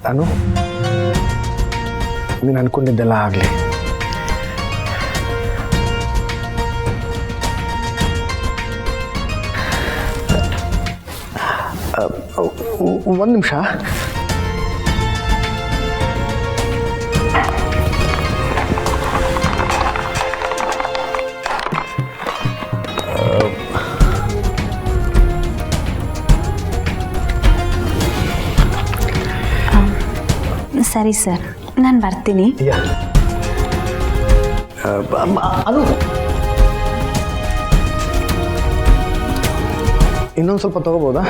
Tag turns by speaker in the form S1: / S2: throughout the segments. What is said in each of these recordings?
S1: ಅನು, ನೀನು ಅನ್ಕೊಂಡಿದ್ದೆಲ್ಲ ಆಗಲಿ. ಒಂದು ನಿಮಿಷ.
S2: ಸರಿ ಸರ್, ನಾನು ಬರ್ತೀನಿ.
S1: ಅನು, ಇನ್ನೊಂದು ಸ್ವಲ್ಪ ತಗೋಬೋದಾ?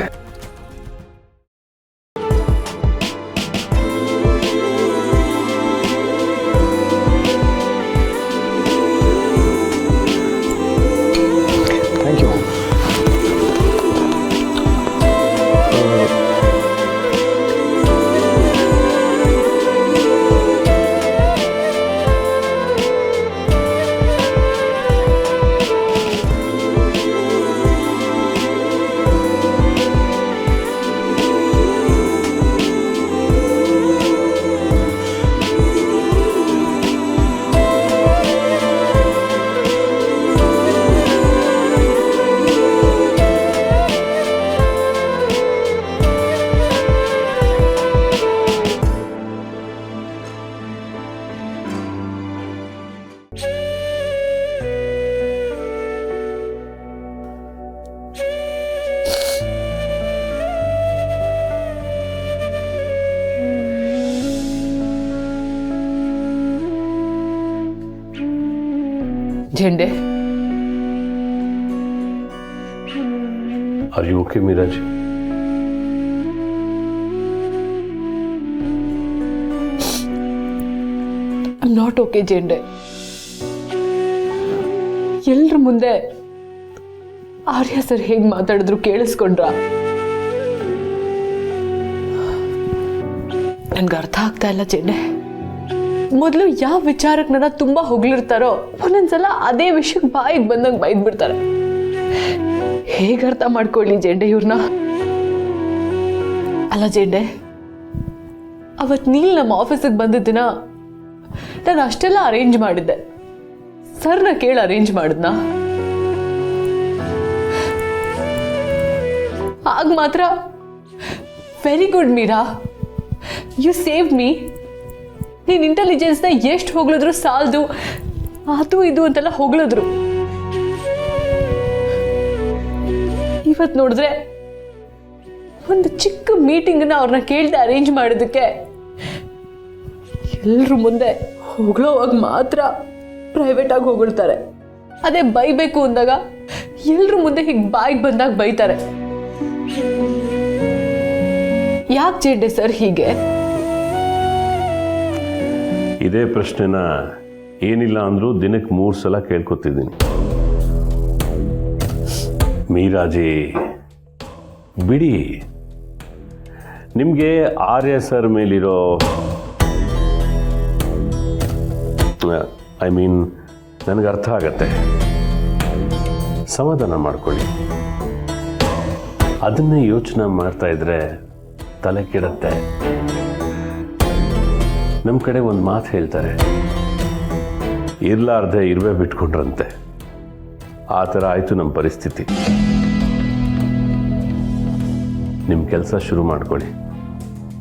S1: Thank you.
S3: झंडे,
S4: Are you okay, Miraj?
S3: I'm not okay, झंडे. ಎಲ್ರ ಮುಂದೆ ಆರ್ಯ ಸರ್ ಹೇಗೆ ಮಾತಾಡಿದ್ರು ಕೇಳಿಸ್ಕೊಂಡ್ರ? ನನ್ಗೆ ಅರ್ಥ ಆಗ್ತಾ ಇಲ್ಲ झंडे. ಮೊದಲು ಯಾವ ವಿಚಾರಕ್ಕೆ ನನ್ನ ತುಂಬಾ ಹೊಗಳಿರ್ತಾರೋ ಒಂದೊಂದ್ಸಲ ಅದೇ ವಿಷಯಕ್ಕೆ ಬಾಯಿಗೆ ಬಂದಂಗೆ ಬೈದ್ ಬಿಡ್ತಾರೆ. ಹೇಗೆ ಅರ್ಥ ಮಾಡ್ಕೊಳ್ಳಿ झंडे ಇವ್ರನ್ನ? ಅಲ್ಲ झंडे, ಅವತ್ತು ನೀಲ್ ನಮ್ಮ ಆಫೀಸಿಗೆ ಬಂದಿದ್ದಿನ ನಾನು ಅಷ್ಟೆಲ್ಲ ಅರೇಂಜ್ ಮಾಡಿದ್ದೆ. ಸರ್ನ ಕೇಳಿ ಅರೇಂಜ್ ಮಾಡಿದ್ನ? ಆಗ ಮಾತ್ರ very good Meera, you save me, ನೀನ್ ಇಂಟೆಲಿಜೆನ್ಸ್ನ ಎಷ್ಟು ಹೊಗಳಿದ್ರು ಸಾಲದು, ಅದು ಇದು ಅಂತೆಲ್ಲ ಹೊಗಳಿದ್ರು. ಇವತ್ತು ನೋಡಿದ್ರೆ ಒಂದು ಚಿಕ್ಕ ಮೀಟಿಂಗ್ನ ಅವ್ರನ್ನ ಕೇಳ್ದೆ ಅರೇಂಜ್ ಮಾಡೋದಕ್ಕೆ ಎಲ್ರ ಮುಂದೆ ಹೊಗಳೋವಾಗ ಮಾತ್ರ ಪ್ರೈವೇಟ್ ಆಗಿ ಹೊಗಳ್ತಾರೆ. ಅದೇ ಬೈಬೇಕು ಅಂದಾಗ ಎಲ್ರ ಮುಂದೆ ಹೀಗೆ ಬಾಯಿಗೆ ಬಂದಾಗ ಬೈತಾರೆ. ಯಾಕೆ झंडे ಸರ್ ಹೀಗೆ?
S4: ಇದೇ ಪ್ರಶ್ನೆನ ಏನಿಲ್ಲ ಅಂದರೂ ದಿನಕ್ಕೆ 3 ಸಲ ಕೇಳ್ಕೊತಿದ್ದೀನಿ. ಮೀರಾಜಿ ಬಿಡಿ, ನಿಮಗೆ ಆರ್ಯ ಸರ್ ಮೇಲಿರೋ ಐ ಮೀನ್ ನನಗೆ ಅರ್ಥ ಆಗತ್ತೆ, ಸಮಾಧಾನ ಮಾಡ್ಕೊಳ್ಳಿ. ಅದನ್ನೇ ಯೋಚನೆ ಮಾಡ್ತಾ ಇದ್ರೆ ತಲೆ ಕೆಡುತ್ತೆ. ನಮ್ಮ ಕಡೆ ಒಂದು ಮಾತು ಹೇಳ್ತಾರೆ, ಇರ್ಲಾರ್ದೆ ಇರುವೆ ಬಿಟ್ಕೊಂಡ್ರಂತೆ. ಆ ಥರ ಆಯಿತು ನಮ್ಮ ಪರಿಸ್ಥಿತಿ. ನಿಮ್ಮ ಕೆಲಸ ಶುರು ಮಾಡ್ಕೊಳ್ಳಿ,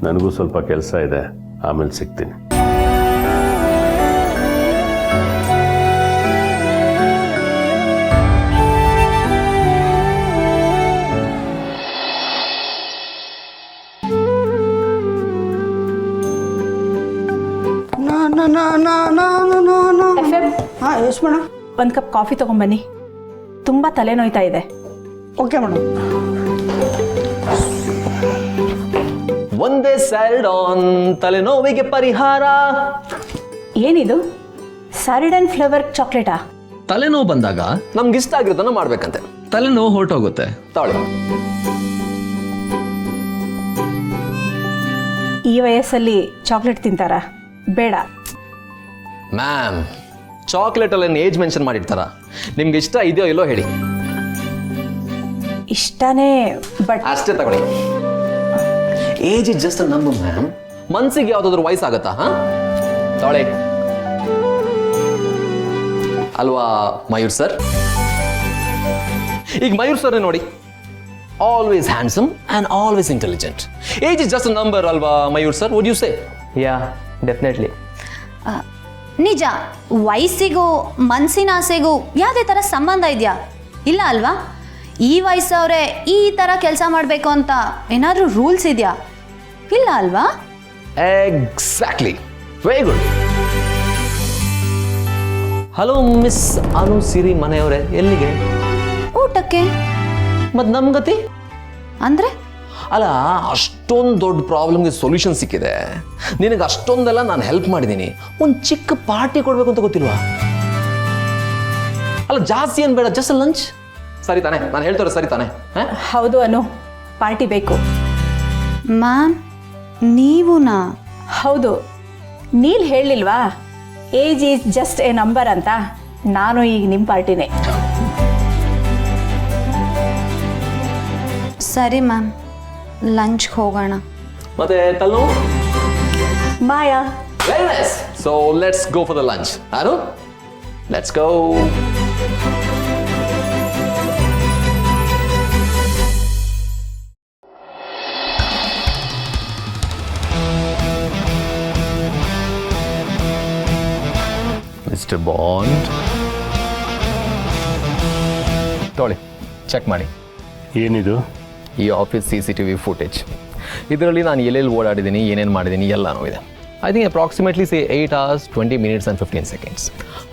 S4: ನನಗೂ ಸ್ವಲ್ಪ ಕೆಲಸ ಇದೆ, ಆಮೇಲೆ ಸಿಗ್ತೀನಿ.
S5: ಹಾಂ ಎಸ್ ಮೇಡಮ್.
S2: ಒಂದು ಕಪ್ ಕಾಫಿ ತೊಗೊಂಬನ್ನಿ, ತುಂಬ ತಲೆನೋಯ್ತಾ ಇದೆ.
S5: Okay madam.
S6: ಒಂದೇ ಸ್ಯಾರಿಡಾನ್ ತಲೆನೋವಿಗೆ ಪರಿಹಾರ.
S2: ಏನಿದು? ಸ್ಯಾರಿಡನ್ ಫ್ಲೇವರ್ ಚಾಕ್ಲೇಟಾ?
S6: ತಲೆನೋವು ಬಂದಾಗ ನಮ್ಗೆ ಇಷ್ಟ ಆಗಿರೋದನ್ನ ಮಾಡ್ಬೇಕಂತೆ, ತಲೆನೋವು ಹೊರಟೋಗುತ್ತೆ. ತಾಳಿ.
S2: ಈ ವಯಸ್ಸಲ್ಲಿ ಚಾಕ್ಲೇಟ್ ತಿಂತಾರಾ? ಬೇಡ
S6: ಮ್ಯಾಮ್, ಚಾಕ್ಲೇಟ್ ಅಲ್ಲಿ ಏಜ್ ಮೆನ್ಷನ್ ಮಾಡಿರ್ತಾರ. ನಿಮ್ಗೆ ಇಷ್ಟ ಇದೆಯೋ ಇಲ್ಲೋ ಹೇಳಿ.
S2: ಇಷ್ಟನೇ, ಬಟ್
S6: ಅಷ್ಟೇ ತಗೊಳ್ಳಿ. Age is just a number ma'am. ಮನ್ಸಿಗೆ ಯಾವ್ದಾದ್ರು ವಯಸ್ಸಾಗತ್ತಾ ಹಾ ತಾಳೆ ಅಲ್ವಾ ಮಯೂರ್ ಸರ್? ಈಗ ಮಯೂರ್ ಸರ್ ನೋಡಿ, always handsome and always intelligent. Age is just a number ಅಲ್ವಾ Mayur sir? Would you say?
S7: Yeah definitely.
S8: ನಿಜ, ವಯಸ್ಸಿಗೂ ಮನಸ್ಸಿನ ಆಸೆಗೂ ಯಾವುದೇ ಥರ ಸಂಬಂಧ ಇದೆಯಾ? ಇಲ್ಲ ಅಲ್ವಾ? ಈ ವಯಸ್ಸವ್ರೆ ಈ ಥರ ಕೆಲಸ ಮಾಡಬೇಕು ಅಂತ ಏನಾದರೂ ರೂಲ್ಸ್ ಇದೆಯಾ? ಇಲ್ಲ ಅಲ್ವಾ?
S6: Exactly, very good. Hello miss Anu Siri ಮನೆಯವರೇ, ಎಲ್ಲಿಗೆ?
S8: ಊಟಕ್ಕೆ.
S6: ಮತ್ತು ನಮ್ಮ ಗತಿ?
S8: ಅಂದರೆ
S6: ಅಲ್ಲ, ಅಷ್ಟೊಂದು ದೊಡ್ಡ ಪ್ರಾಬ್ಲಮ್ಗೆ ಸೊಲ್ಯೂಷನ್ ಸಿಕ್ಕಿದೆ, ನಿನಗೆ ಅಷ್ಟೊಂದೆಲ್ಲ ನಾನು ಹೆಲ್ಪ್ ಮಾಡಿದ್ದೀನಿ, ಒಂದು ಚಿಕ್ಕ ಪಾರ್ಟಿ ಕೊಡಬೇಕು ಅಂತ ಗೊತ್ತಿಲ್ವಾ? ಅಲ್ಲ ಜಾಸ್ತಿ ಏನು ಬೇಡ, ಜಸ್ಟ್ ಲಂಚ್. ಸರಿ ತಾನೆ? ನಾನು ಹೇಳ್ತಾರೆ ಸರಿ ತಾನೆ?
S2: ಹೌದು ಅನು, ಪಾರ್ಟಿ ಬೇಕು.
S8: ಮ್ಯಾಮ್, ನೀವುನಾ?
S2: ಹೌದು, ನೀಲ್ ಹೇಳಲಿಲ್ವಾ age is just a number ಅಂತ? ನಾನು ಈಗ ನಿಮ್ಮ ಪಾರ್ಟಿನೇ.
S8: ಸರಿ ಮ್ಯಾಮ್, ಲಂಚ್ಗೆ ಹೋಗೋಣ.
S6: ಮತ್ತೆ ತಲೆನೋವು?
S2: Maya,
S6: very nice. So let's go for the lunch. Anu, let's go. Mister Bond, ತೊಳಿ ಚೆಕ್ ಮಾಡಿ.
S4: ಏನಿದು?
S6: ಈ ಆಫೀಸ್ CCTV ಫುಟೇಜ್. ಇದರಲ್ಲಿ ನಾನು ಎಲ್ಲೆಲ್ಲಿ ಓಡಾಡಿದ್ದೀನಿ, ಏನೇನು ಮಾಡಿದ್ದೀನಿ ಎಲ್ಲನೂ ಇದೆ. I think approximately 8 hours 20 minutes and 15 seconds.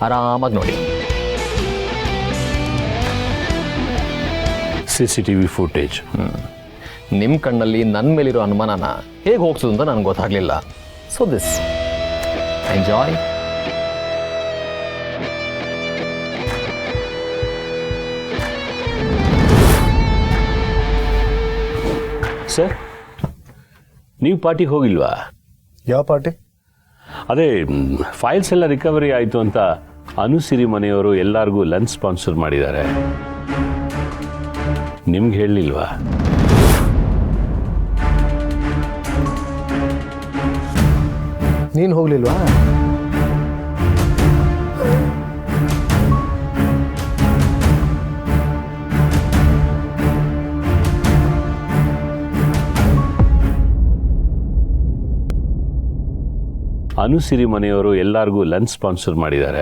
S6: ಆರಾಮಾಗಿ ನೋಡಿ.
S4: CCTV footage.
S6: ನಿಮ್ಮ ಕಣ್ಣಲ್ಲಿ ನನ್ನ ಮೇಲಿರೋ ಅನುಮಾನನ ಹೇಗೆ ಹೋಗ್ಸೋದು ಅಂತ ನನಗೆ ಗೊತ್ತಾಗಲಿಲ್ಲ. So this enjoy.
S4: ಸರ್, ನೀವು ಪಾರ್ಟಿಗೆ ಹೋಗಿಲ್ವಾ?
S1: ಯಾವ ಪಾರ್ಟಿ?
S4: ಅದೇ ಫೈಲ್ಸ್ ಎಲ್ಲ ರಿಕವರಿ ಆಯಿತು ಅಂತ ಅನುಸಿರಿ ಮನೆಯವರು ಎಲ್ಲರಿಗೂ ಲಂಚ್ ಸ್ಪಾನ್ಸರ್ ಮಾಡಿದ್ದಾರೆ. ನಿಮ್ಗೆ ಹೇಳಲಿಲ್ವಾ?
S1: ನೀನು ಹೋಗ್ಲಿಲ್ವಾ?
S4: ಅನುಸಿರಿ ಮನೆಯವರು ಎಲ್ಲರಿಗೂ ಲಂಚ್ ಸ್ಪಾನ್ಸರ್ ಮಾಡಿದ್ದಾರೆ.